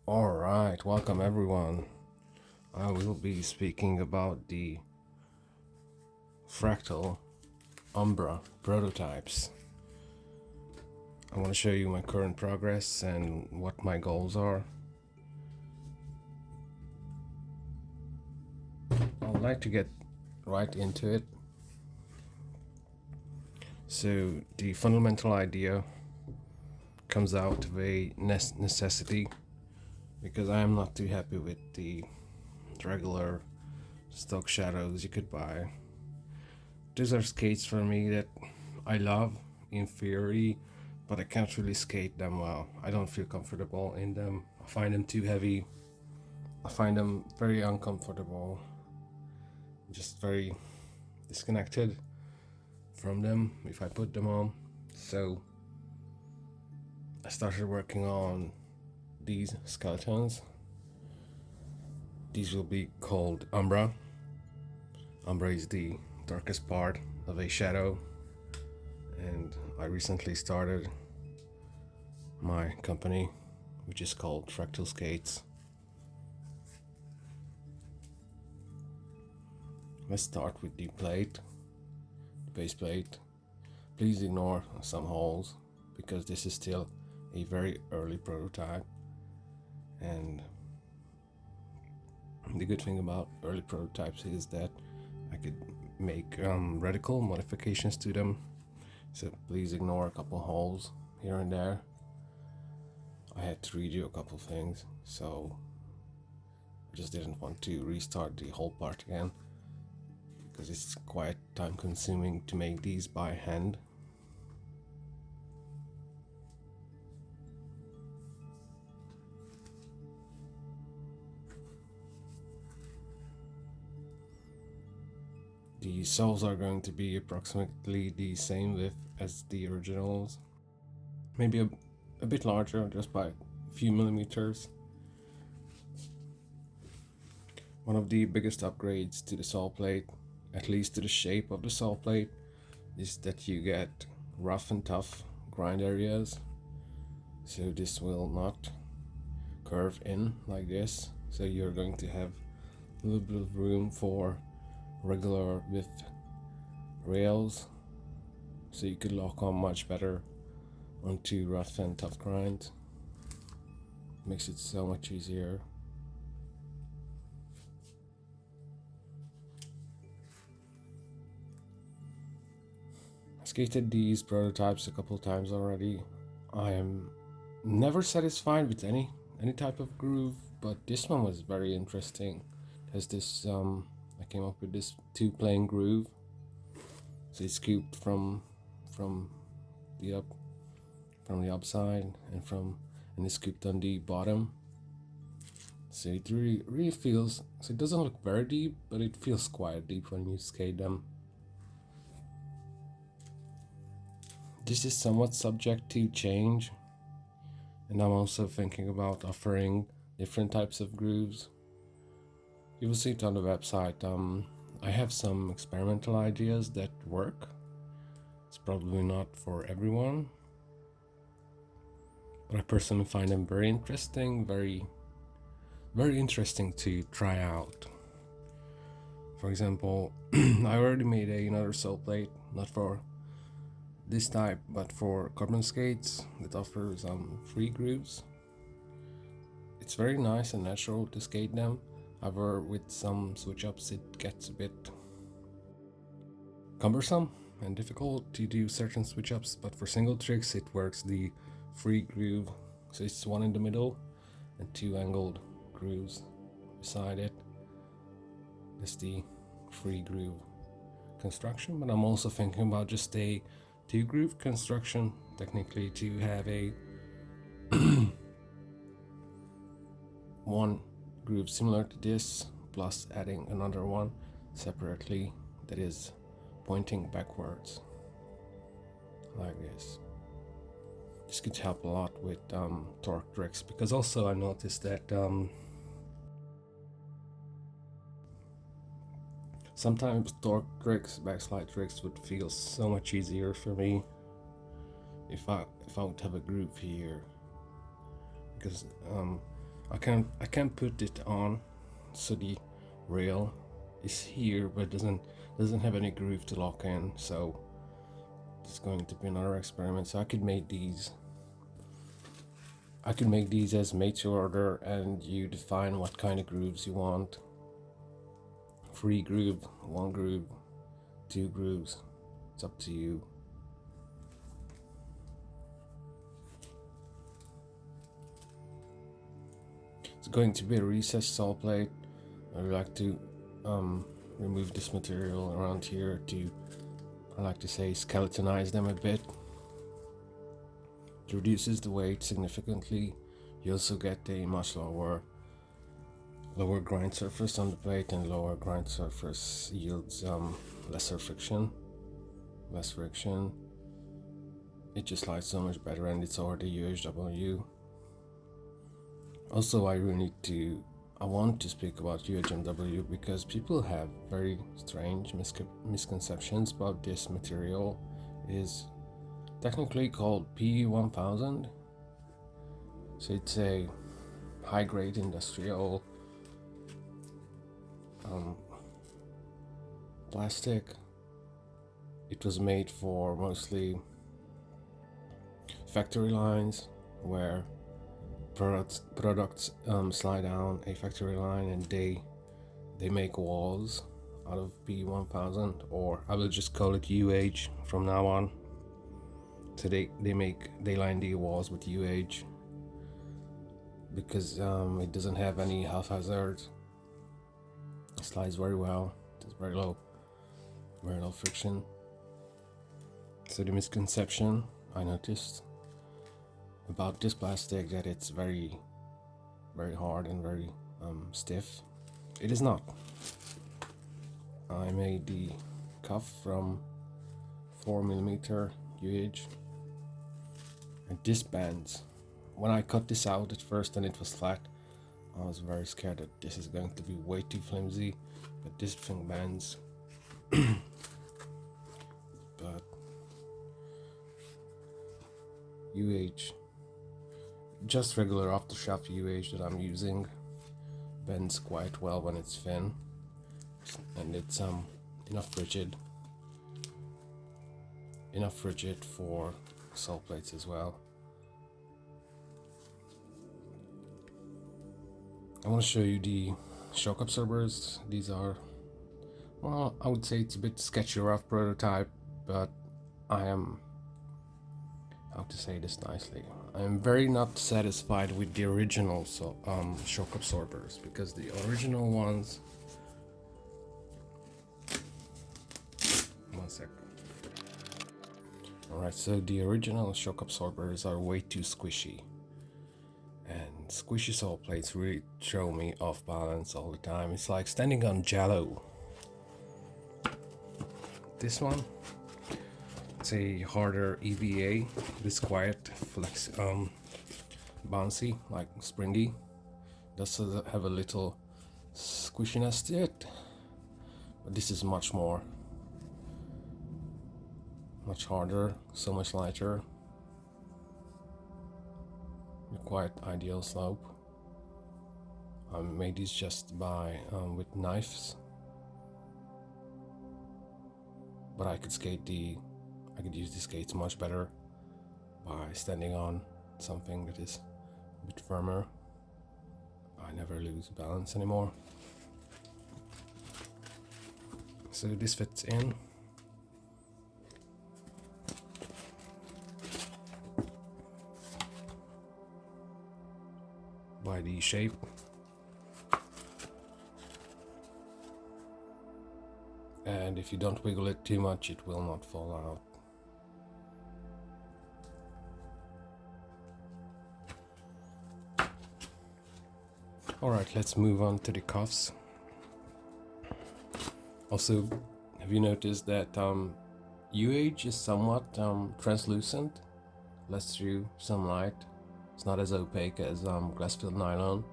Alright, welcome everyone. I will be speaking about the Fractal Umbra prototypes. I want to show you my current progress and what my goals are. I'd like to get right into it. So the fundamental idea comes out of a necessity because I am not too happy with the regular stock shadows you could buy. These are skates for me that I love in theory, but I can't really skate them well. I don't feel comfortable in them. I find them too heavy. I find them very uncomfortable. Just very disconnected from them if I put them on. So I started working on these skeletons. These will be called Umbra. Umbra is the darkest part of a shadow, and I recently started my company, which is called Fractal Skates. Let's start with the plate, the base plate. Please ignore some holes because this is still a very early prototype, and the good thing about early prototypes is that I could make radical modifications to them, so please ignore a couple holes here and there. I had to redo a couple things, so I just didn't want to restart the whole part again because it's quite time consuming to make these by hand. The soles are going to be approximately the same width as the originals, maybe a bit larger, just by a few millimeters. One of the biggest upgrades to the sole plate, at least to the shape of the sole plate, is that you get rough and tough grind areas. So this will not curve in like this, so you're going to have a little bit of room for regular width rails, so you could lock on much better onto rough and tough grind. Makes it so much easier. I skated these prototypes a couple times already. I am never satisfied with any type of groove, but this one was very interesting. There's this I came up with this 2-plane groove, so it's scooped from the upside and it's scooped on the bottom. So it really feels, so it doesn't look very deep, but it feels quite deep when you skate them. This is somewhat subject to change, and I'm also thinking about offering different types of grooves. You will see it on the website. I have some experimental ideas that work. It's probably not for everyone, but I personally find them very interesting, very interesting to try out. For example, I already made another sole plate, not for this type, but for carbon skates that offers 3 grooves. It's very nice and natural to skate them. However, with some switch ups it gets a bit cumbersome and difficult to do certain switch ups, but for single tricks it works the 3 groove, so it's 1 in the middle and 2 angled grooves beside it. That's the 3 groove construction, but I'm also thinking about just a 2 groove construction, technically, to have a 1 groove similar to this, plus adding another one separately that is pointing backwards like this. This could help a lot with torque tricks, because also I noticed that sometimes torque tricks, backslide tricks would feel so much easier for me if I would have a groove here, because I can't put it on, so the rail is here but doesn't have any groove to lock in. So it's going to be another experiment. So I could make these as made to order, and you define what kind of grooves you want. 3 groove, 1 groove, 2 grooves. It's up to you. It's going to be a recessed saw plate. I would like to remove this material around here to, I like to say, skeletonize them a bit. It reduces the weight significantly. You also get a much lower grind surface on the plate, and lower grind surface yields less friction. It just slides so much better, and it's already UHW. Also, I want to speak about UHMW because people have very strange misconceptions about this material. It is technically called P1000, so it's a high-grade industrial plastic. It was made for mostly factory lines where products slide down a factory line, and they make walls out of P1000, or I will just call it UH from now on. So they line the walls with UH because it doesn't have any health hazards. It slides very well. It's very low friction. So the misconception I noticed about this plastic, that it's very hard and very stiff. It is not. I made the cuff from 4mm UH, and this bends. When I cut this out at first and it was flat, I was very scared that this is going to be way too flimsy, but this thing bends. But UH, just regular off-the-shelf UH that I'm using, bends quite well when it's thin, and it's enough rigid for saw plates as well. I want to show you the shock absorbers. These are, well, I would say it's a bit sketchy, rough prototype, but I am, how to say this nicely, I am very not satisfied with the original shock absorbers, because the original ones, one sec. Alright, so the original shock absorbers are way too squishy, and squishy saw plates really throw me off balance all the time. It's like standing on jello. This one, it's a harder EVA. It's quiet, flex, bouncy, like springy. Does have a little squishiness to it, but this is much harder, so much lighter. Quite ideal slope. I made these just with knives, but I could use the skates much better by standing on something that is a bit firmer. I never lose balance anymore. So this fits in. By the shape. And if you don't wiggle it too much, it will not fall out. Alright, let's move on to the cuffs. Also, have you noticed that UH is somewhat translucent, lets through some light. It's not as opaque as glass-filled nylon.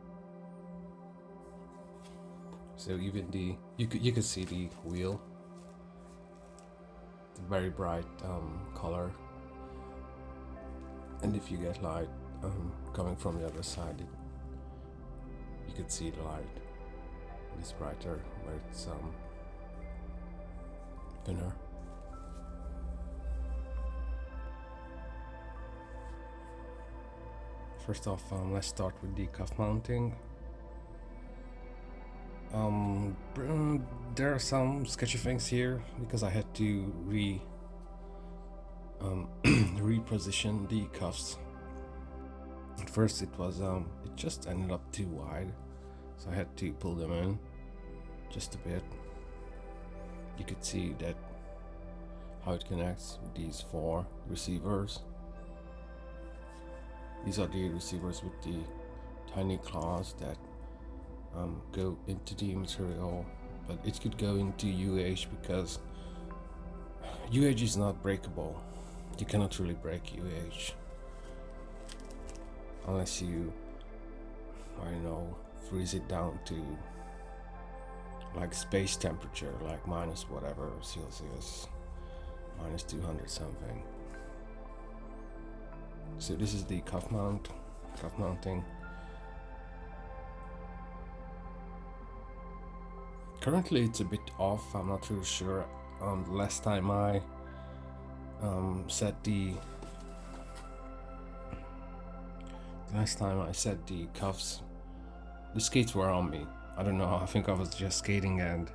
So even you could see the wheel. It's a very bright color, and if you get light coming from the other side, you could see the light. It's brighter, but it's thinner. First off, let's start with the cuff mounting. There are some sketchy things here because I had to reposition the cuffs. At first it just ended up too wide, so I had to pull them in just a bit. You could see that how it connects with these 4 receivers. These are the receivers with the tiny claws that go into the material, but it could go into UH because UH is not breakable. You cannot really break UH unless you, I don't know, freeze it down to like space temperature, like minus whatever Celsius, minus 200 something. So this is the cuff mounting. Currently it's a bit off, I'm not really sure. The last time I set the cuffs, the skates were on me. I don't know, I think I was just skating and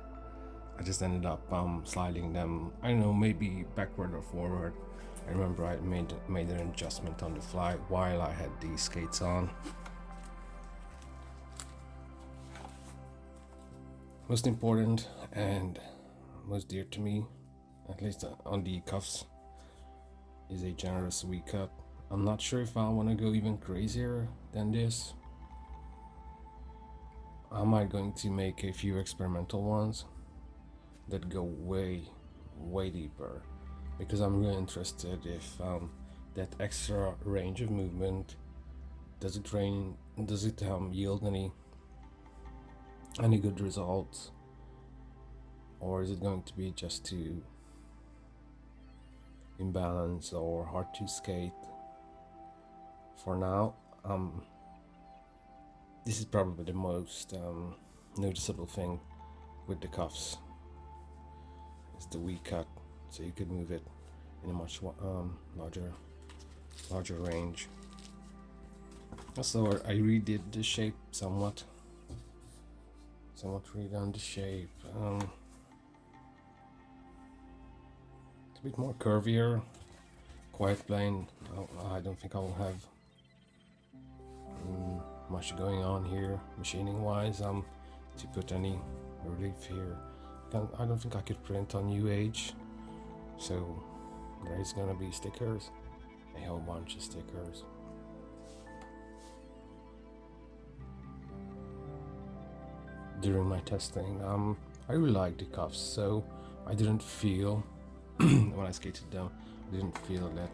I just ended up sliding them, I don't know, maybe backward or forward. I remember I made an adjustment on the fly while I had these skates on. Most important and most dear to me, at least on the cuffs, is a generous V-cut. I'm not sure if I want to go even crazier than this. I might going to make a few experimental ones that go way deeper, because I'm really interested if that extra range of movement, does it yield any good results, or is it going to be just too imbalanced or hard to skate? For now, this is probably the most noticeable thing with the cuffs. It's the V-cut, so you could move it in a much larger range. Also, I redid the shape somewhat redone the shape. It's a bit more curvier. Quiet plane. I don't think I will have much going on here machining wise to put any relief here. I don't think I could print on UH, so there is gonna be stickers, a whole bunch of stickers. During my testing, I really liked the cuffs, so I didn't feel when I skated them, I didn't feel that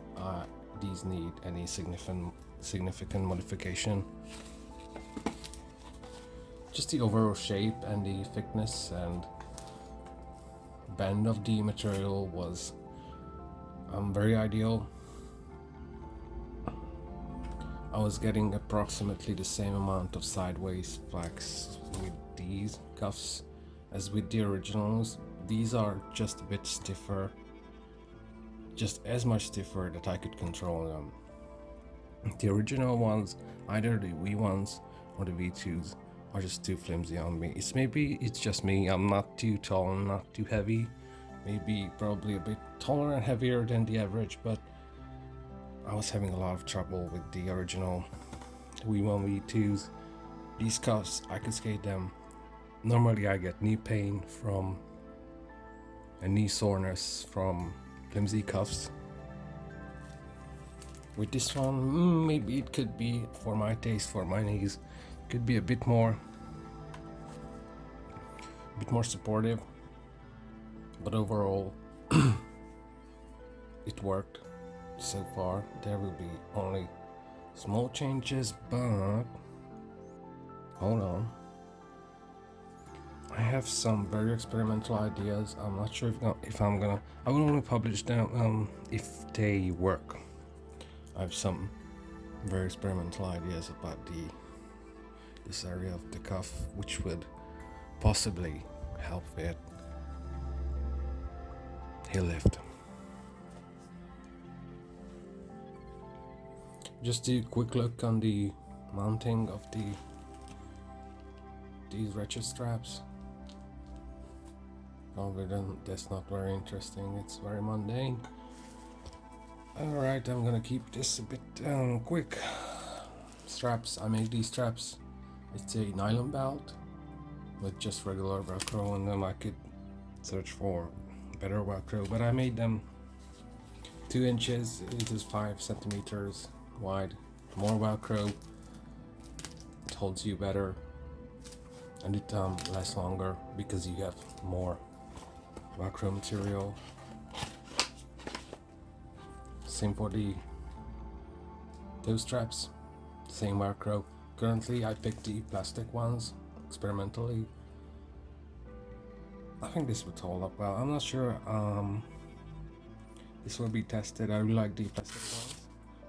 these need any significant modification. Just the overall shape and the thickness and bend of the material was very ideal. I was getting approximately the same amount of sideways flex with these cuffs as with the originals. These are just a bit stiffer, just as much stiffer that I could control them. The original ones, either the V ones or the V2s, are just too flimsy on me. It's just me. I'm not too tall and not too heavy. Probably a bit taller and heavier than the average, but I was having a lot of trouble with the original V1, V2s. These cuffs, I could skate them. Normally I get knee pain and knee soreness from flimsy cuffs. With this one, maybe it could be, for my taste, for my knees, could be a bit more supportive, but overall it worked so far. There will be only small changes, but hold on, I have some very experimental ideas. I'm not sure if I'm gonna, I will only publish them if they work. I have some very experimental ideas about the this area of the cuff, which would possibly help with heel lift. Just a quick look on the mounting of these ratchet straps. Other than that's not very interesting, it's very mundane. Alright, I'm gonna keep this a bit quick. Straps, I made these straps. It's a nylon belt with just regular Velcro on them. I could search for better Velcro, but I made them 2 inches. It is 5 centimeters wide. More Velcro, it holds you better, and it lasts longer because you have more Velcro material. Same for the toe straps, same Velcro. Currently I picked the plastic ones experimentally. I think this would hold up well. I'm not sure this will be tested. I really like the plastic ones,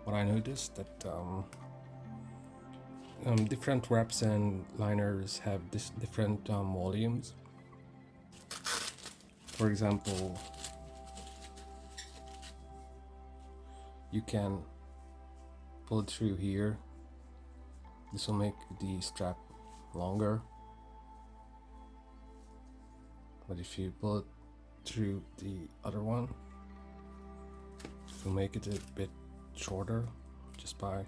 but I noticed that different wraps and liners have different volumes. For example, you can pull it through here. This will make the strap longer, but if you pull it through the other one, it will make it a bit shorter, just by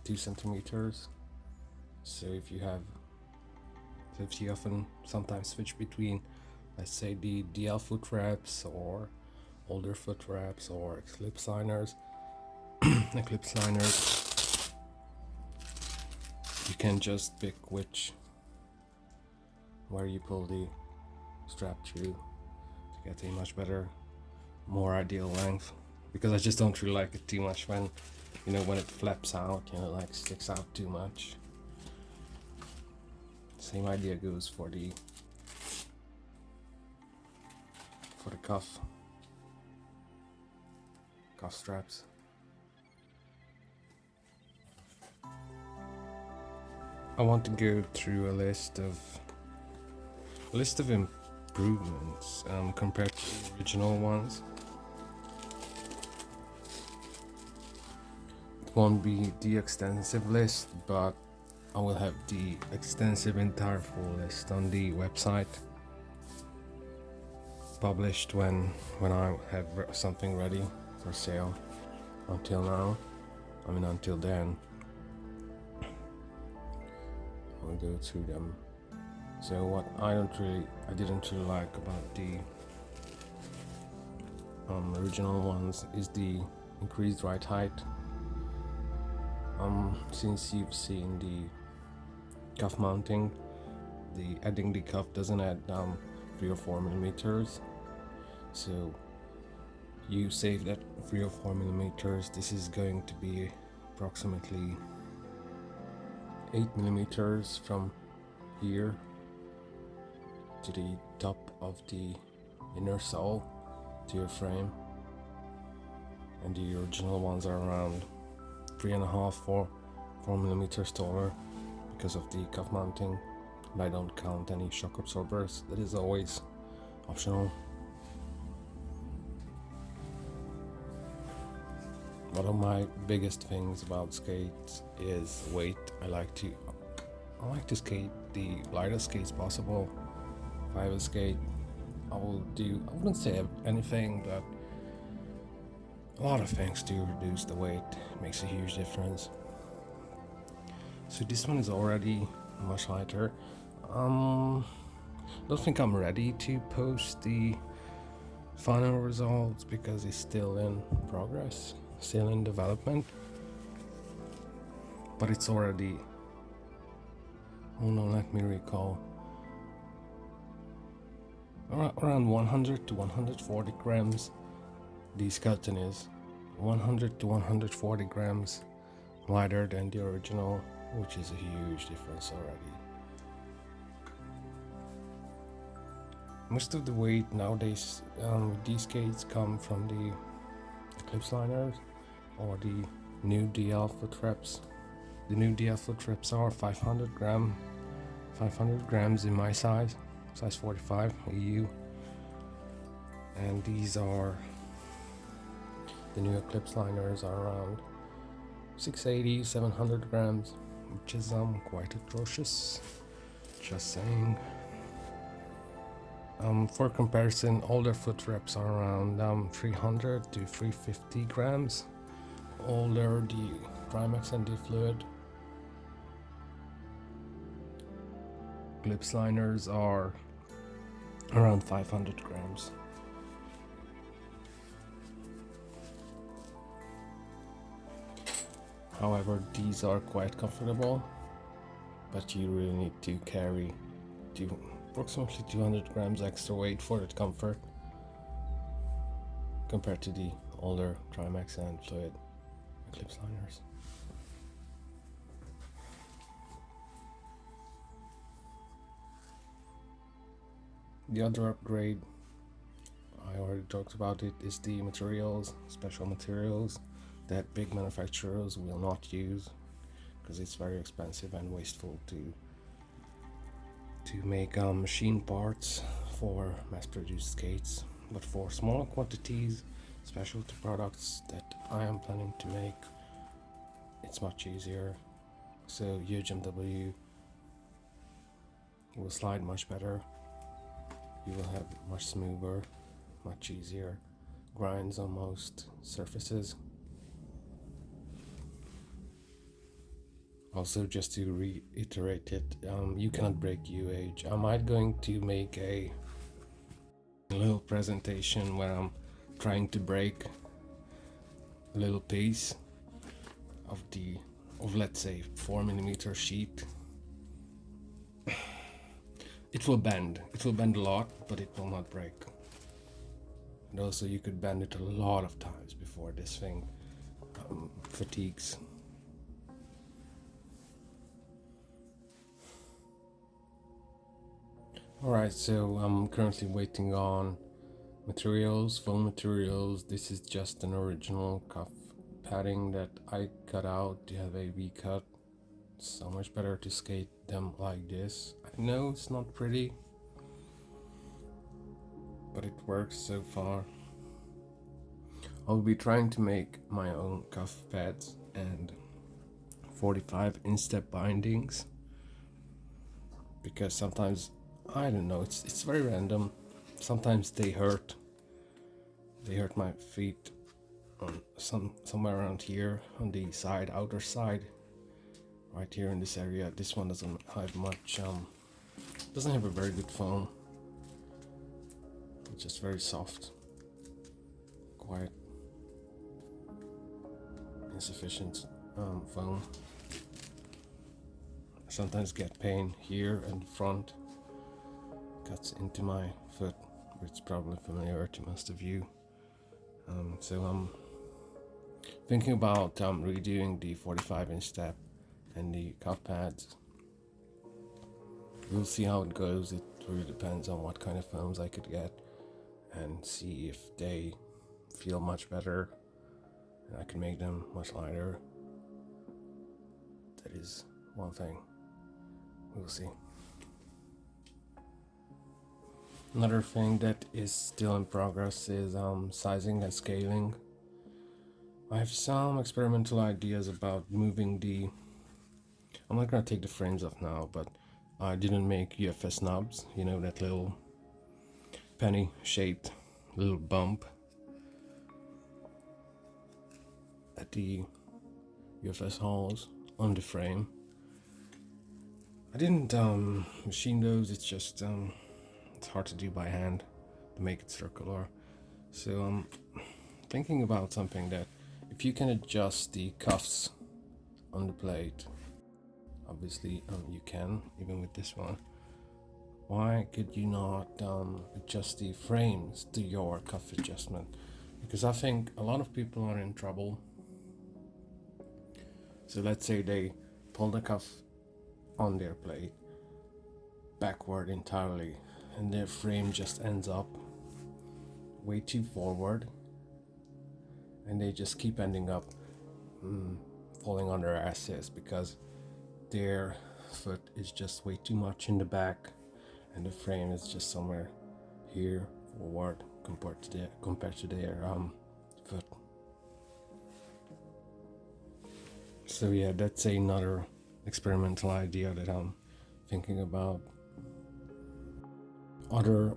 2 centimeters. So if you often sometimes switch between, let's say, the DL foot wraps or older foot wraps or eclipse liners, you can just pick where you pull the strap through to get a much better, more ideal length. Because I just don't really like it too much when it flaps out, like sticks out too much. Same idea goes for the cuff straps. I want to go through a list of improvements compared to the original ones. It won't be the extensive list, but I will have the extensive entire full list on the website, published when I have something ready for sale. Until then, I'll go through them. So what I didn't really like about the original ones is the increased ride height. Since you've seen the cuff mounting, adding the cuff doesn't add 3 or 4 millimeters, so you save that 3 or 4 millimeters. This is going to be approximately 8 millimeters from here to the top of the inner sole to your frame, and the original ones are around 3.5 4 millimeters taller because of the cuff mounting. And I don't count any shock absorbers. That is always optional. One of my biggest things about skates is weight. I like to skate the lightest skates possible. If I have a skate, I wouldn't say anything, but a lot of things to reduce the weight. It makes a huge difference. So this one is already much lighter. Don't think I'm ready to post the final results because it's still in progress, still in development. But it's already, let me recall, around 100 to 140 grams. The skeleton is 100 to 140 grams lighter than the original, which is a huge difference already. Most of the weight nowadays with these skates come from the eclipse liners or the new DL foot wraps. The new DL foot wraps are 500 gram 500 grams in my size 45 EU. And these are the new Eclipse liners are around 680, 700 grams, which is quite atrocious. Just saying. For comparison, older foot reps are around 300 to 350 grams. Older the Trimax and the fluid. Eclipse liners are around 500 grams. However, these are quite comfortable, but you really need to carry approximately 200 grams extra weight for that comfort compared to the older Trimax and fluid Eclipse liners. The other upgrade, I already talked about it, is the materials, special materials that big manufacturers will not use because it's very expensive and wasteful to make machine parts for mass-produced skates. But for smaller quantities, specialty products that I am planning to make, it's much easier. So UGMW will slide much better. You will have much smoother, much easier grinds on most surfaces. Also, just to reiterate it, you cannot break UH. I might going to make a little presentation where I'm trying to break a little piece of let's say 4mm sheet. It will bend a lot, but it will not break. And also you could bend it a lot of times before this thing fatigues. Alright, so I'm currently waiting on materials, foam materials. This is just an original cuff padding that I cut out to have a V-cut. So much better to skate them like this. I know it's not pretty, but it works so far. I'll be trying to make my own cuff pads and 45 instep bindings, because sometimes, I don't know, it's very random. Sometimes they hurt my feet on somewhere around here on the side, outer side, right here in this area. This one doesn't have much, doesn't have a very good foam. It's just very soft, quite insufficient foam. I sometimes get pain here in the front, cuts into my foot, which is probably familiar to most of you. So I'm thinking about redoing the 45-inch step and the cuff pads. We'll see how it goes. It really depends on what kind of foams I could get and see if they feel much better and I can make them much lighter. That is one thing. We'll see. Another thing that is still in progress is sizing and scaling. I have some experimental ideas about moving I'm not gonna take the frames off now, but I didn't make UFS knobs, you know, that little penny shaped little bump at the UFS holes on the frame. I didn't machine those. It's just it's hard to do by hand to make it circular. So I'm thinking about something that if you can adjust the cuffs on the plate, obviously you can, even with this one. Why could you not adjust the frames to your cuff adjustment? Because I think a lot of people are in trouble. So let's say they pull the cuff on their plate backward entirely, and their frame just ends up way too forward, and they just keep ending up falling on their asses because their foot is just way too much in the back, and the frame is just somewhere here forward compared to their foot. So yeah, that's another experimental idea that I'm thinking about. Other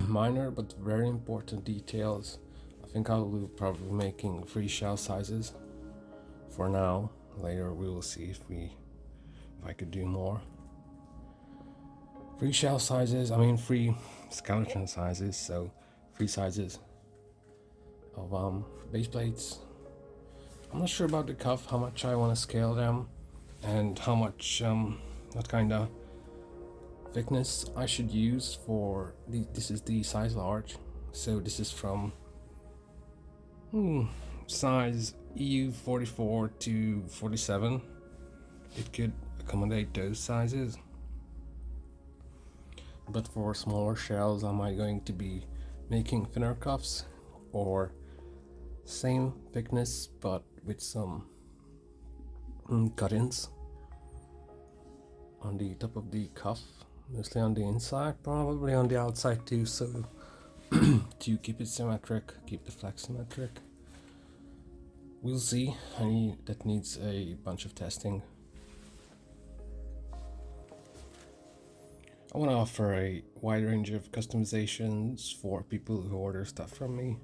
minor but very important details. I think I'll be probably making 3 shell sizes for now. Later we will see if I could do more. 3 shell sizes, 3 skeleton sizes, so 3 sizes of base plates. I'm not sure about the cuff, how much I want to scale them, and how much what kind of thickness I should use for this is the size large, so this is from size EU 44 to 47. It could accommodate those sizes, but for smaller shells am I going to be making thinner cuffs, or same thickness but with some cut-ins on the top of the cuff, mostly on the inside, probably on the outside too, so to keep it symmetric, keep the flex symmetric. We'll see. That needs a bunch of testing. I want to offer a wide range of customizations for people who order stuff from me.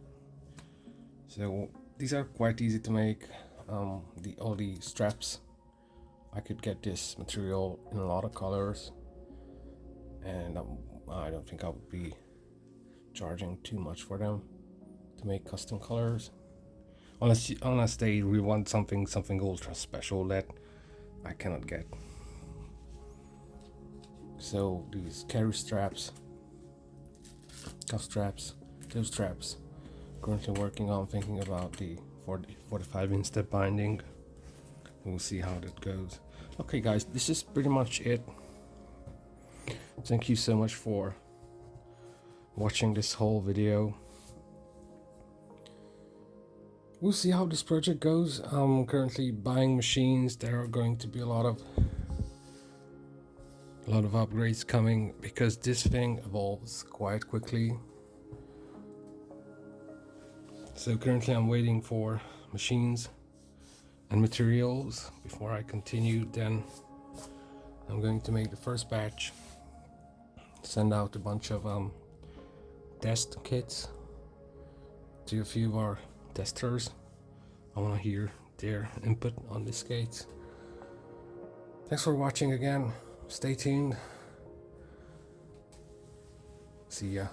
So these are quite easy to make. All the straps, I could get this material in a lot of colors, and I don't think I would be charging too much for them to make custom colors, unless they really want something ultra special that I cannot get. So these carry straps, cuff straps, toe straps. Currently working on thinking about the 45 instep binding. We'll see how that goes. Okay guys, this is pretty much it. Thank you so much for watching this whole video. We'll see how this project goes. I'm currently buying machines. There are going to be a lot of upgrades coming because this thing evolves quite quickly. So currently I'm waiting for machines and materials before I continue. Then I'm going to make the first batch, send out a bunch of test kits to a few of our testers. I want to hear their input on this skates. Thanks for watching again. Stay tuned. See ya.